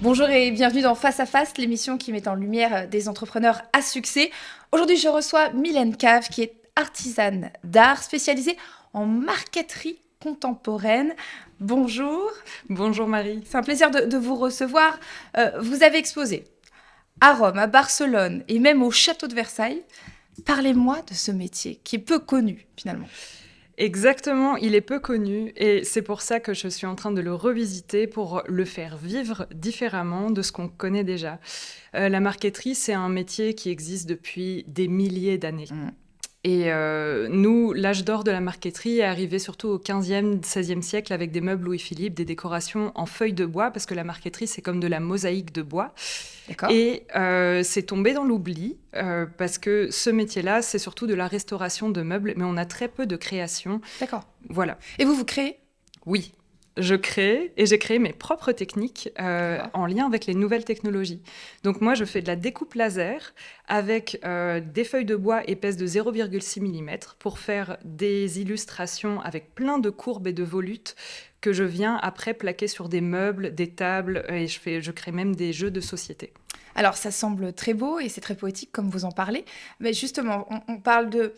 Bonjour et bienvenue dans Face à Face, l'émission qui met en lumière des entrepreneurs à succès. Aujourd'hui, je reçois Mylène Cave, qui est artisane d'art spécialisée en marqueterie contemporaine. Bonjour. Bonjour Marie. C'est un plaisir de vous recevoir. Vous avez exposé à Rome, à Barcelone et même au château de Versailles. Parlez-moi de ce métier qui est peu connu finalement. Exactement, il est peu connu et c'est pour ça que je suis en train de le revisiter pour le faire vivre différemment de ce qu'on connaît déjà. La marqueterie, c'est un métier qui existe depuis des milliers d'années. Et nous, l'âge d'or de la marqueterie est arrivé surtout au 15e, 16e siècle avec des meubles Louis-Philippe, des décorations en feuilles de bois, parce que la marqueterie, c'est comme de la mosaïque de bois. D'accord. Et c'est tombé dans l'oubli, parce que ce métier-là, c'est surtout de la restauration de meubles, mais on a très peu de création. D'accord. Voilà. Et vous créez ? Oui. Je crée et j'ai créé mes propres techniques en lien avec les nouvelles technologies. Donc moi, je fais de la découpe laser avec des feuilles de bois épaisses de 0,6 mm pour faire des illustrations avec plein de courbes et de volutes que je viens après plaquer sur des meubles, des tables et je crée même des jeux de société. Alors, ça semble très beau et c'est très poétique comme vous en parlez. Mais justement, on parle de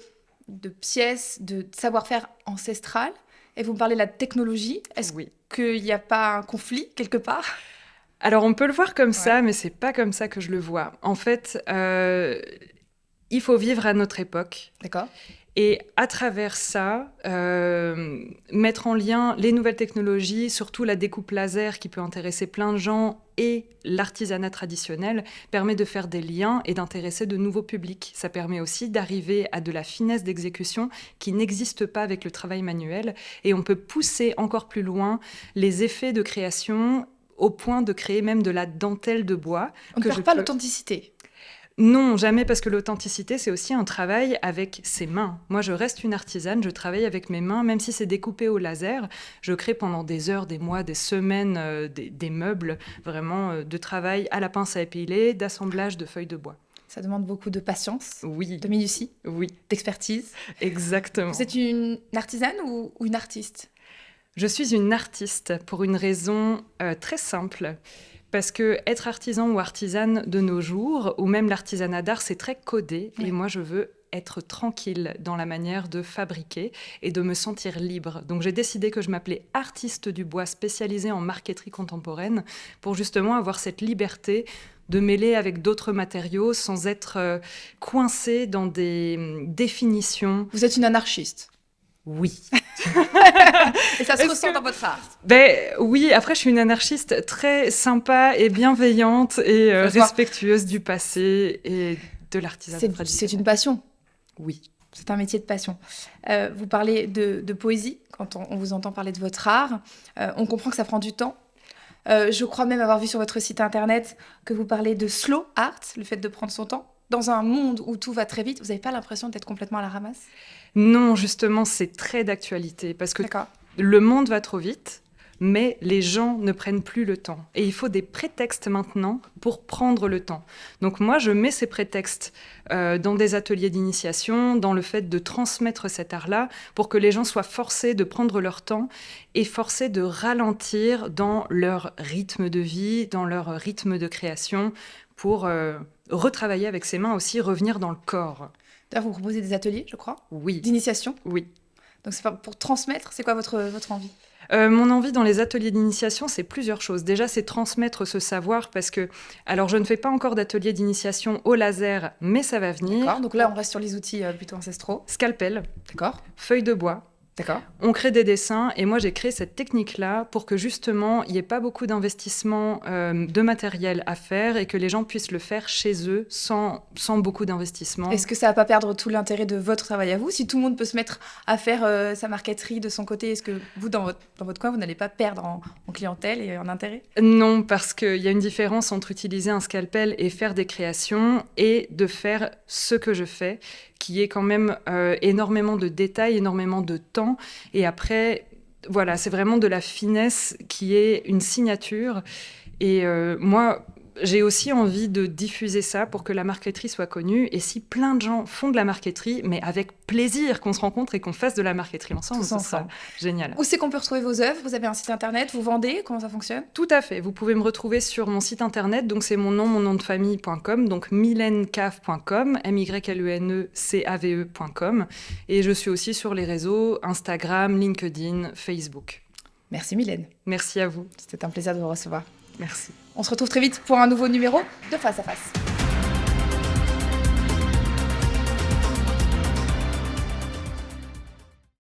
pièces, de savoir-faire ancestral. Et vous me parlez de la technologie. Est-ce qu'il n'y a pas un conflit quelque part ? Alors, on peut le voir comme ça, mais c'est pas comme ça que je le vois. En fait, il faut vivre à notre époque. D'accord. Et à travers ça, mettre en lien les nouvelles technologies, surtout la découpe laser qui peut intéresser plein de gens, et l'artisanat traditionnel, permet de faire des liens et d'intéresser de nouveaux publics. Ça permet aussi d'arriver à de la finesse d'exécution qui n'existe pas avec le travail manuel. Et on peut pousser encore plus loin les effets de création au point de créer même de la dentelle de bois. On ne perd pas l'authenticité. Non, jamais, parce que l'authenticité, c'est aussi un travail avec ses mains. Moi, je reste une artisane, je travaille avec mes mains, même si c'est découpé au laser. Je crée pendant des heures, des mois, des semaines, des meubles, vraiment de travail à la pince à épiler, d'assemblage de feuilles de bois. Ça demande beaucoup de patience, oui, de minutie, oui, d'expertise. Exactement. Vous êtes une artisane ou une artiste ? Je suis une artiste pour une raison très simple. Parce que être artisan ou artisane de nos jours, ou même l'artisanat d'art, c'est très codé. Oui. Et moi, je veux être tranquille dans la manière de fabriquer et de me sentir libre. Donc, j'ai décidé que je m'appelais artiste du bois spécialisée en marqueterie contemporaine pour justement avoir cette liberté de mêler avec d'autres matériaux sans être coincée dans des définitions. Vous êtes une anarchiste ? Oui. Et ça se ressent dans votre art ? Oui, après je suis une anarchiste très sympa et bienveillante et respectueuse du passé et de l'artisanat traditionnel. C'est une passion ? Oui. C'est un métier de passion. Vous parlez de poésie quand on vous entend parler de votre art. On comprend que ça prend du temps. Je crois même avoir vu sur votre site internet que vous parlez de slow art, le fait de prendre son temps. Dans un monde où tout va très vite, vous n'avez pas l'impression d'être complètement à la ramasse ? Non, justement, c'est très d'actualité parce que le monde va trop vite, mais les gens ne prennent plus le temps. Et il faut des prétextes maintenant pour prendre le temps. Donc moi, je mets ces prétextes dans des ateliers d'initiation, dans le fait de transmettre cet art-là, pour que les gens soient forcés de prendre leur temps et forcés de ralentir dans leur rythme de vie, dans leur rythme de création, pour retravailler avec ses mains aussi, revenir dans le corps. D'ailleurs, vous proposez des ateliers, je crois ? Oui. D'initiation ? Oui. Donc, c'est pour transmettre, c'est quoi votre envie ? Mon envie dans les ateliers d'initiation, c'est plusieurs choses. Déjà, c'est transmettre ce savoir parce que, alors je ne fais pas encore d'atelier d'initiation au laser, mais ça va venir. D'accord, donc là, on reste sur les outils plutôt ancestraux. Scalpel. D'accord. Feuille de bois. D'accord. On crée des dessins et moi j'ai créé cette technique-là pour que justement il n'y ait pas beaucoup d'investissement de matériel à faire et que les gens puissent le faire chez eux sans beaucoup d'investissement. Est-ce que ça ne va pas perdre tout l'intérêt de votre travail à vous ? Si tout le monde peut se mettre à faire sa marqueterie de son côté, est-ce que vous, dans votre coin, vous n'allez pas perdre en clientèle et en intérêt ? Non, parce qu'il y a une différence entre utiliser un scalpel et faire des créations et de faire ce que je fais, qui est quand même énormément de détails, énormément de temps. Et après, voilà, c'est vraiment de la finesse qui est une signature. Et moi, j'ai aussi envie de diffuser ça pour que la marqueterie soit connue. Et si plein de gens font de la marqueterie, mais avec plaisir, qu'on se rencontre et qu'on fasse de la marqueterie ensemble, ce sera génial. Où c'est qu'on peut retrouver vos œuvres? Vous avez un site internet, vous vendez? Comment ça fonctionne? Tout à fait. Vous pouvez me retrouver sur mon site internet. Donc, c'est mon nom de famille.com. Donc, mylenecave.com, mylenecave.com. Et je suis aussi sur les réseaux Instagram, LinkedIn, Facebook. Merci Mylène. Merci à vous. C'était un plaisir de vous recevoir. Merci. On se retrouve très vite pour un nouveau numéro de Face à Face.